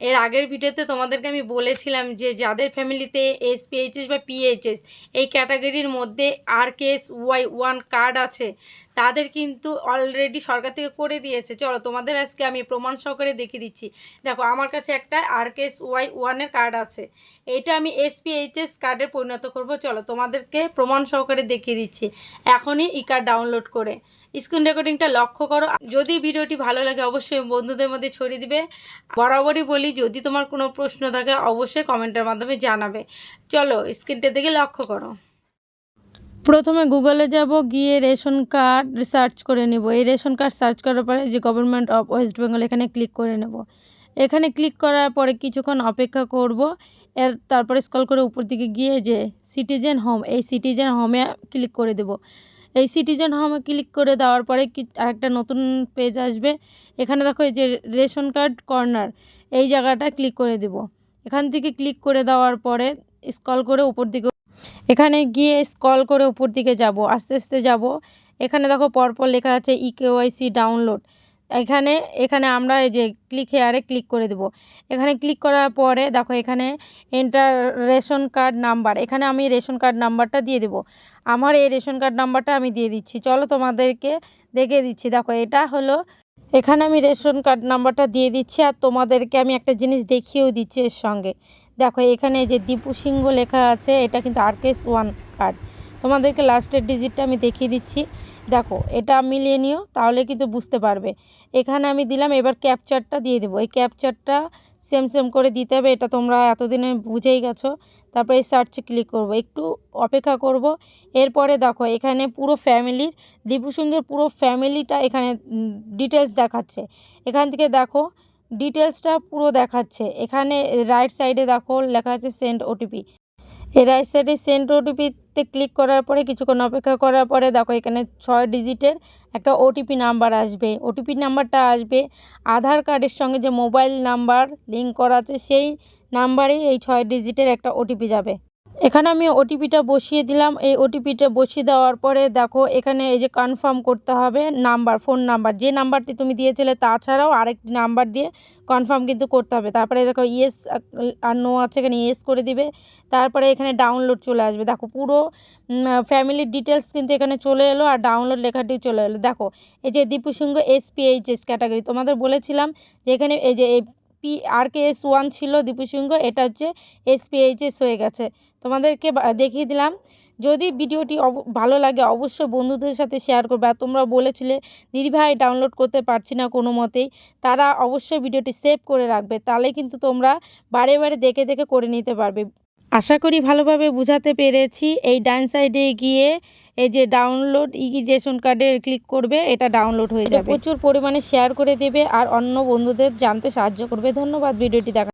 এর আগের ভিডিওতে তোমাদেরকে আমি বলেছিলাম যে যাদের ফ্যামিলিতে এসপিএইচএস বা পিএইচএস এই ক্যাটাগরির মধ্যে RKSY1 কার্ড আছে তাদের কিন্তু অলরেডি সরকার থেকে করে দিয়েছে। চলো তোমাদের আজকে আমি প্রমাণ সহকারে দেখিয়ে দিচ্ছি। দেখো আমার কাছে একটা RKSY1 কার্ড আছে, এটা আমি এসপিএইচএস কার্ডে পরিণত করব। চলো তোমাদেরকে প্রমাণ সহকারে দেখিয়ে দিচ্ছি এখনই ই কার্ড ডাউনলোড করে। স্ক্রিন রেকর্ডিংটা লক্ষ্য করো। যদি ভিডিওটি ভালো লাগে অবশ্যই বন্ধুদের মধ্যে ছড়িয়ে দিবে। বরাবরই বলি, যদি তোমার কোনো প্রশ্ন থাকে অবশ্যই কমেন্টের মাধ্যমে জানাবে। চলো স্ক্রিনটা দিকে লক্ষ্য করো। প্রথমে গুগলে যাব, গিয়ে রেশন কার্ড সার্চ করে নেব। এই রেশন কার্ড সার্চ করার পরে যে গভর্নমেন্ট অফ ওয়েস্ট বেঙ্গল এখানে ক্লিক করে নেব। এখানে ক্লিক করার পরে কিছুক্ষণ অপেক্ষা করব। তারপরে স্ক্রল করে উপর দিকে গিয়ে যে সিটিজেন হোম, এই সিটিজেন হোমে ক্লিক করে দেব। এই সিটিজেন হোমে ক্লিক করে দেওয়ার পরে আরেকটা নতুন পেজ আসবে। এখানে দেখো এই যে রেশন কার্ড কর্নার, এই জায়গাটা ক্লিক করে দেব। এখান থেকে ক্লিক করে দেওয়ার পরে স্ক্রল করে উপর দিকে, এখানে গিয়ে স্ক্রল করে উপর দিকে যাব, আস্তে আস্তে যাব। এখানে দেখো পরপর লেখা আছে ইকেওয়াইসি ডাউনলোড। এখানে আমরা এই যে ক্লিক হেয়ারে ক্লিক করে দেব। এখানে ক্লিক করার পরে দেখো এখানে এন্টার রেশন কার্ড নাম্বার, এখানে আমি রেশন কার্ড নাম্বারটা দিয়ে দেব। আমার এই রেশন কার্ড নাম্বারটা আমি দিয়ে দিচ্ছি। চলো তোমাদেরকে দেখিয়ে দিচ্ছি। দেখো এটা হলো, এখানে আমি রেশন কার্ড নাম্বারটা দিয়ে দিচ্ছি আর তোমাদেরকে আমি একটা জিনিস দেখিয়েও দিচ্ছি এর সঙ্গে। দেখো এখানে যে দীপু সিংহ লেখা আছে, এটা কিন্তু RKS1 কার্ড। তোমাদেরকে লাস্টের ডিজিটটা আমি দেখিয়ে দিচ্ছি। দেখো এটা মিলিয়ে নিও, তাহলে কিন্তু বুঝতে পারবে। এখানে আমি দিলাম, এবার ক্যাপচারটা দিয়ে দেবো। এই ক্যাপচারটা সেম করে দিতে হবে, এটা তোমরা এতদিনে বুঝেই গেছো। তারপরে এই সার্চে ক্লিক করব, একটু অপেক্ষা করব। এরপরে দেখো এখানে পুরো ফ্যামিলির, দীপু সিংহের পুরো ফ্যামিলিটা এখানে ডিটেলস দেখাচ্ছে। এখান থেকে দেখো ডিটেলসটা পুরো দেখাচ্ছে। এখানে রাইট সাইডে দেখো লেখা আছে সেন্ড ওটিপি। এই রাইট সাইডে সেন্ড ওটিপিতে ক্লিক করার পরে কিছুক্ষণ অপেক্ষা করার পরে দেখো এখানে 6 ডিজিটের একটা ওটিপি নাম্বার আসবে। ওটিপি নাম্বারটা আসবে আধার কার্ডের সঙ্গে যে মোবাইল নাম্বার লিঙ্ক করা আছে সেই নাম্বারেই এই 6 ডিজিটের একটা ওটিপি যাবে। এখানে আমি ওটিপিটা বসিয়ে দিলাম। এই ওটিপিটা বসিয়ে দেওয়ার পরে দেখো এখানে এই যে কনফার্ম করতে হবে নাম্বার, ফোন নাম্বার, যে নাম্বারটি তুমি দিয়েছিলে তাছাড়াও আরেকটি নাম্বার দিয়ে কনফার্ম কিন্তু করতে হবে। তারপরে দেখো ইয়েস আর নো আছে, এখানে ইয়েস করে দিবে। তারপরে এখানে ডাউনলোড চলে আসবে। দেখো পুরো ফ্যামিলির ডিটেলস কিন্তু এখানে চলে এলো আর ডাউনলোড লেখাটি চলে এলো। দেখো এই যে দীপু সিংহ এসপিএইচএস ক্যাটাগরি, তোমাদের বলেছিলাম যে এখানে এই যে RKS1 ছিল দীপু সিংহ, এটা হচ্ছে এসপিএইচএস হয়ে গেছে। তোমাদেরকে দেখিয়ে দিলাম। যদি ভিডিওটি ভালো লাগে অবশ্যই বন্ধুদের সাথে শেয়ার করবে। আর তোমরা বলেছিলে দিদিভাই ডাউনলোড করতে পারছি না কোনো মতেই, তারা অবশ্যই ভিডিওটি সেভ করে রাখবে, তাহলে কিন্তু তোমরা বারে বারে দেখে দেখে করে নিতে পারবে। আশা করি ভালোভাবে বোঝাতে পেরেছি। এই ডান সাইডে গিয়ে এই যে ডাউনলোড রেশন কার্ডে ক্লিক করবে, এটা ডাউনলোড হয়ে যাবে। প্রচুর পরিমাণে শেয়ার করে দেবে আর অন্য বন্ধুদের জানতে সাহায্য করবে। ধন্যবাদ ভিডিওটি দেখা।